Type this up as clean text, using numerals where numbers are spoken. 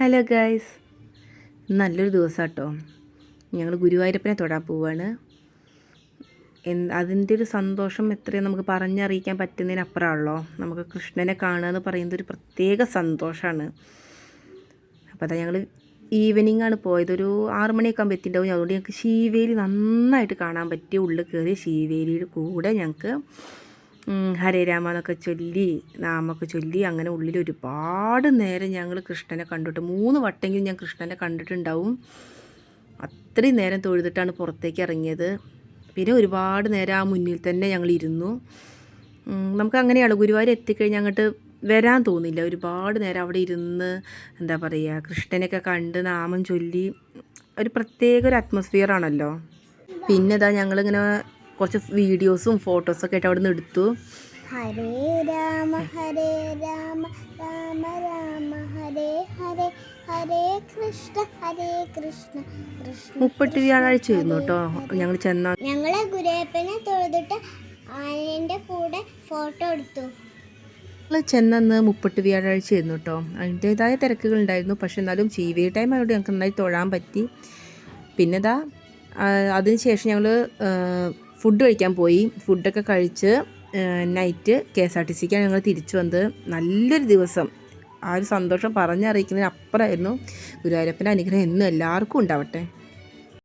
Hello guys, നല്ലൊരു ദിവസം കേട്ടോ. ഞങ്ങൾ ഗുരുവായൂരപ്പനെ തൊഴാൻ പോവുകയാണ്. അതിൻ്റെ ഒരു സന്തോഷം എത്രയും നമുക്ക് പറഞ്ഞറിയിക്കാൻ പറ്റുന്നതിനപ്പുറമാണല്ലോ. നമുക്ക് കൃഷ്ണനെ കാണുക എന്ന് പറയുന്നത് ഒരു പ്രത്യേക സന്തോഷമാണ്. അപ്പോൾ അതാ ഞങ്ങൾ ഈവനിങ് ആണ് പോയത്. ഒരു 6 മണിയൊക്കെ ആകുമ്പോൾ എത്തിയിട്ടുണ്ടാവും. അതുകൊണ്ട് ഞങ്ങൾക്ക് ശീവേലി നന്നായിട്ട് കാണാൻ പറ്റിയ. ഉള്ളിൽ കയറി ശീവേലിയുടെ കൂടെ ഞങ്ങൾക്ക് ഹരേ രാമ എന്നൊക്കെ ചൊല്ലി നാമൊക്കെ ചൊല്ലി അങ്ങനെ ഉള്ളിൽ ഒരുപാട് നേരം ഞങ്ങൾ കൃഷ്ണനെ കണ്ടിട്ട് 3 വട്ടെങ്കിലും ഞാൻ കൃഷ്ണനെ കണ്ടിട്ടുണ്ടാവും. അത്രയും നേരം തൊഴുതിട്ടാണ് പുറത്തേക്ക് ഇറങ്ങിയത്. പിന്നെ ഒരുപാട് നേരം ആ മുന്നിൽ തന്നെ ഞങ്ങൾ ഇരുന്നു. നമുക്ക് അങ്ങനെയാണ് ഗുരുവായൂർ എത്തിക്കഴിഞ്ഞാൽ അങ്ങോട്ട് വരാൻ തോന്നില്ല. ഒരുപാട് നേരം അവിടെ ഇരുന്ന് എന്താ പറയുക, കൃഷ്ണനെയൊക്കെ കണ്ട് നാമം ചൊല്ലി ഒരു പ്രത്യേക ഒരു അറ്റ്മോസ്ഫിയർ ആണല്ലോ. പിന്നെ ഇതാ ഞങ്ങളിങ്ങനെ കുറച്ച് വീഡിയോസും ഫോട്ടോസൊക്കെ ആയിട്ട് അവിടെ നിന്ന് എടുത്തു. ഹരേ രാമ രാമ രാമ ഹരേ ഹരേ ഹരേ കൃഷ്ണ കൃഷ്ണ. 30 വ്യാഴാഴ്ച ആയിരുന്നു കേട്ടോ ഞങ്ങൾ ഞങ്ങളെ ഗുരുവായൂരപ്പനെ തൊഴുതിട്ട് ആനേൻ്റെ കൂടെ ഫോട്ടോ എടുത്തു. ചെന്നന്ന് 30 വ്യാഴാഴ്ച ആയിരുന്നു കേട്ടോ. അതിൻ്റേതായ തിരക്കുകൾ ഉണ്ടായിരുന്നു. പക്ഷെ എന്നാലും ചീവി ടൈം ആയതുകൊണ്ട് ഞങ്ങൾക്ക് നന്നായി തൊഴാൻ പറ്റി. പിന്നെ ഇതാ അതിനുശേഷം ഞങ്ങൾ ഫുഡ് കഴിക്കാൻ പോയി. ഫുഡൊക്കെ കഴിച്ച് നൈറ്റ് KSRTCക്കാണ് ഞങ്ങൾ തിരിച്ചു വന്നത്. നല്ലൊരു ദിവസം. ആ ഒരു സന്തോഷം പറഞ്ഞറിയിക്കുന്നതിന് അപ്പുറമായിരുന്നു. ഗുരുവായൂരപ്പൻ്റെ അനുഗ്രഹം എന്നും എല്ലാവർക്കും ഉണ്ടാവട്ടെ.